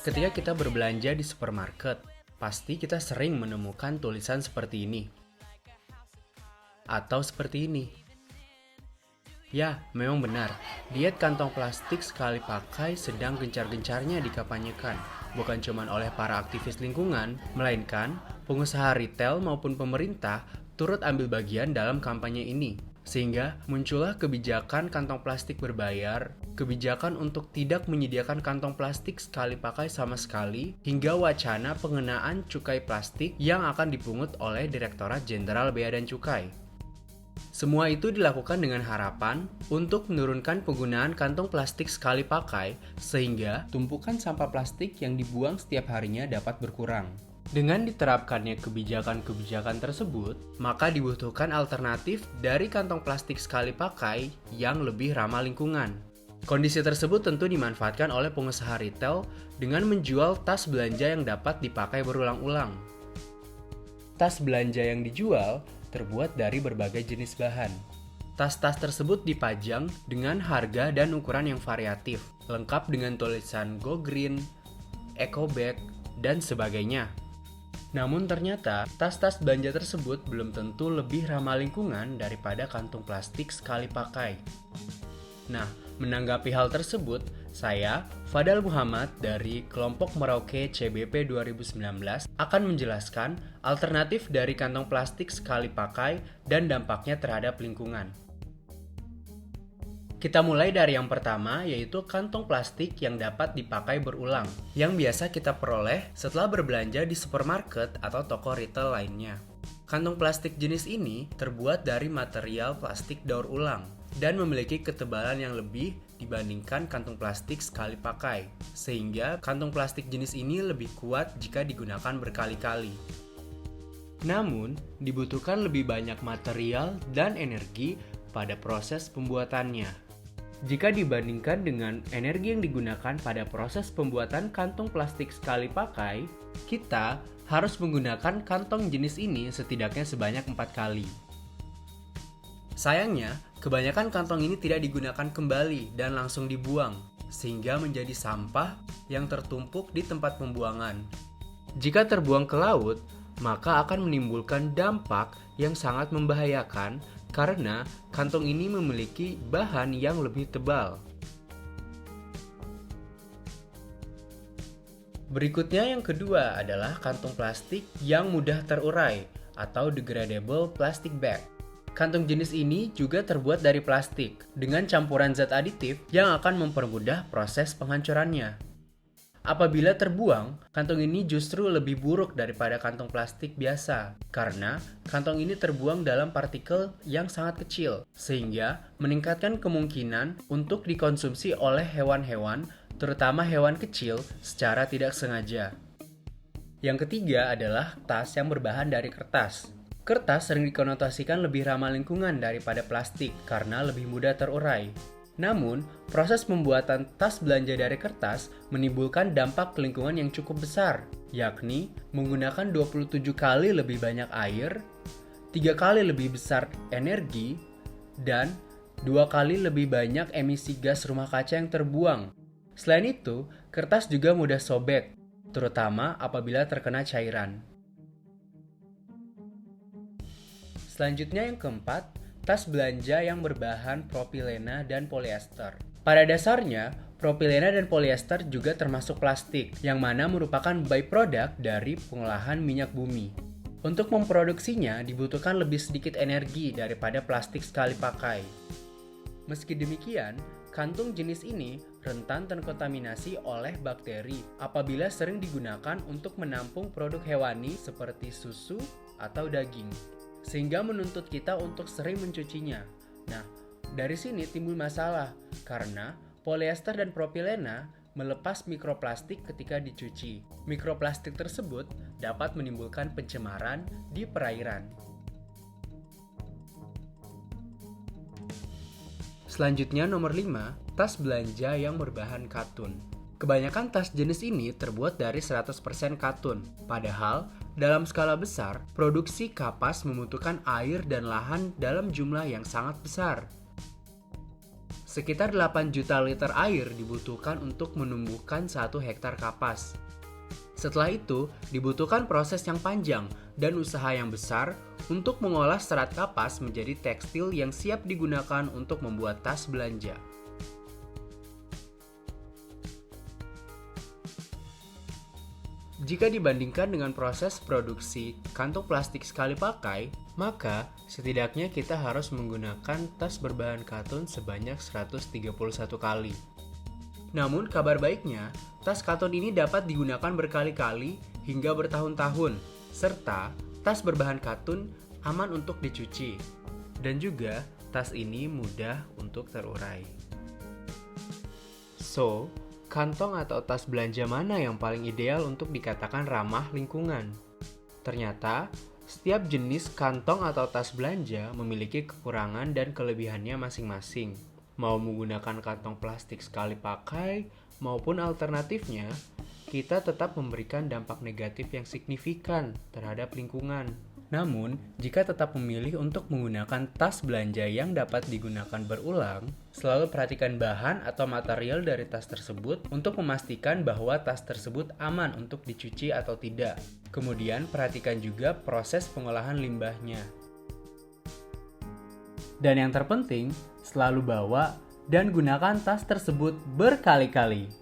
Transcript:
Ketika kita berbelanja di supermarket, pasti kita sering menemukan tulisan seperti ini atau seperti ini. Ya, memang benar. Diet kantong plastik sekali pakai sedang gencar-gencarnya dikampanyekan. Bukan cuma oleh para aktivis lingkungan, melainkan pengusaha retail maupun pemerintah turut ambil bagian dalam kampanye ini. Sehingga muncullah kebijakan kantong plastik berbayar, kebijakan untuk tidak menyediakan kantong plastik sekali pakai sama sekali, hingga wacana pengenaan cukai plastik yang akan dipungut oleh Direktorat Jenderal Bea dan Cukai. Semua itu dilakukan dengan harapan untuk menurunkan penggunaan kantong plastik sekali pakai sehingga tumpukan sampah plastik yang dibuang setiap harinya dapat berkurang. Dengan diterapkannya kebijakan-kebijakan tersebut, maka dibutuhkan alternatif dari kantong plastik sekali pakai yang lebih ramah lingkungan. Kondisi tersebut tentu dimanfaatkan oleh pengusaha retail dengan menjual tas belanja yang dapat dipakai berulang-ulang. Tas belanja yang dijual terbuat dari berbagai jenis bahan. Tas-tas tersebut dipajang dengan harga dan ukuran yang variatif, lengkap dengan tulisan Go Green, Eco Bag, dan sebagainya. Namun ternyata, tas-tas belanja tersebut belum tentu lebih ramah lingkungan daripada kantung plastik sekali pakai. Nah, menanggapi hal tersebut, saya, Fadal Muhammad dari kelompok Merauke CBP 2019 akan menjelaskan alternatif dari kantong plastik sekali pakai dan dampaknya terhadap lingkungan. Kita mulai dari yang pertama, yaitu kantong plastik yang dapat dipakai berulang, yang biasa kita peroleh setelah berbelanja di supermarket atau toko retail lainnya. Kantong plastik jenis ini terbuat dari material plastik daur ulang dan memiliki ketebalan yang lebih dibandingkan kantung plastik sekali pakai, sehingga kantung plastik jenis ini lebih kuat jika digunakan berkali-kali. Namun, dibutuhkan lebih banyak material dan energi pada proses pembuatannya. Jika dibandingkan dengan energi yang digunakan pada proses pembuatan kantong plastik sekali pakai, kita harus menggunakan kantong jenis ini setidaknya sebanyak 4 kali. Sayangnya, kebanyakan kantong ini tidak digunakan kembali dan langsung dibuang, sehingga menjadi sampah yang tertumpuk di tempat pembuangan. Jika terbuang ke laut, maka akan menimbulkan dampak yang sangat membahayakan karena kantong ini memiliki bahan yang lebih tebal. Berikutnya yang kedua adalah kantong plastik yang mudah terurai atau degradable plastic bag. Kantong jenis ini juga terbuat dari plastik dengan campuran zat aditif yang akan mempermudah proses penghancurannya. Apabila terbuang, kantong ini justru lebih buruk daripada kantong plastik biasa karena kantong ini terbuang dalam partikel yang sangat kecil sehingga meningkatkan kemungkinan untuk dikonsumsi oleh hewan-hewan, terutama hewan kecil, secara tidak sengaja. Yang ketiga adalah tas yang berbahan dari kertas. Kertas sering dikonotasikan lebih ramah lingkungan daripada plastik karena lebih mudah terurai. Namun, proses pembuatan tas belanja dari kertas menimbulkan dampak lingkungan yang cukup besar, yakni menggunakan 27 kali lebih banyak air, 3 kali lebih besar energi, dan 2 kali lebih banyak emisi gas rumah kaca yang terbuang. Selain itu, kertas juga mudah sobek, terutama apabila terkena cairan. Selanjutnya yang keempat, tas belanja yang berbahan propilena dan polyester. Pada dasarnya, propilena dan polyester juga termasuk plastik, yang mana merupakan byproduct dari pengolahan minyak bumi. Untuk memproduksinya dibutuhkan lebih sedikit energi daripada plastik sekali pakai. Meski demikian, kantung jenis ini rentan terkontaminasi oleh bakteri apabila sering digunakan untuk menampung produk hewani seperti susu atau daging, sehingga menuntut kita untuk sering mencucinya. Nah, dari sini timbul masalah karena polyester dan propilena melepas mikroplastik ketika dicuci. Mikroplastik tersebut dapat menimbulkan pencemaran di perairan. Selanjutnya nomor 5, tas belanja yang berbahan katun. Kebanyakan tas jenis ini terbuat dari 100% katun, padahal dalam skala besar, produksi kapas membutuhkan air dan lahan dalam jumlah yang sangat besar. Sekitar 8 juta liter air dibutuhkan untuk menumbuhkan 1 hektar kapas. Setelah itu, dibutuhkan proses yang panjang dan usaha yang besar untuk mengolah serat kapas menjadi tekstil yang siap digunakan untuk membuat tas belanja. Jika dibandingkan dengan proses produksi kantong plastik sekali pakai, maka setidaknya kita harus menggunakan tas berbahan katun sebanyak 131 kali. Namun kabar baiknya, tas katun ini dapat digunakan berkali-kali hingga bertahun-tahun, serta tas berbahan katun aman untuk dicuci. Dan juga, tas ini mudah untuk terurai. So, kantong atau tas belanja mana yang paling ideal untuk dikatakan ramah lingkungan? Ternyata, setiap jenis kantong atau tas belanja memiliki kekurangan dan kelebihannya masing-masing. Mau menggunakan kantong plastik sekali pakai maupun alternatifnya, kita tetap memberikan dampak negatif yang signifikan terhadap lingkungan. Namun, jika tetap memilih untuk menggunakan tas belanja yang dapat digunakan berulang, selalu perhatikan bahan atau material dari tas tersebut untuk memastikan bahwa tas tersebut aman untuk dicuci atau tidak. Kemudian, perhatikan juga proses pengolahan limbahnya. Dan yang terpenting, selalu bawa dan gunakan tas tersebut berkali-kali.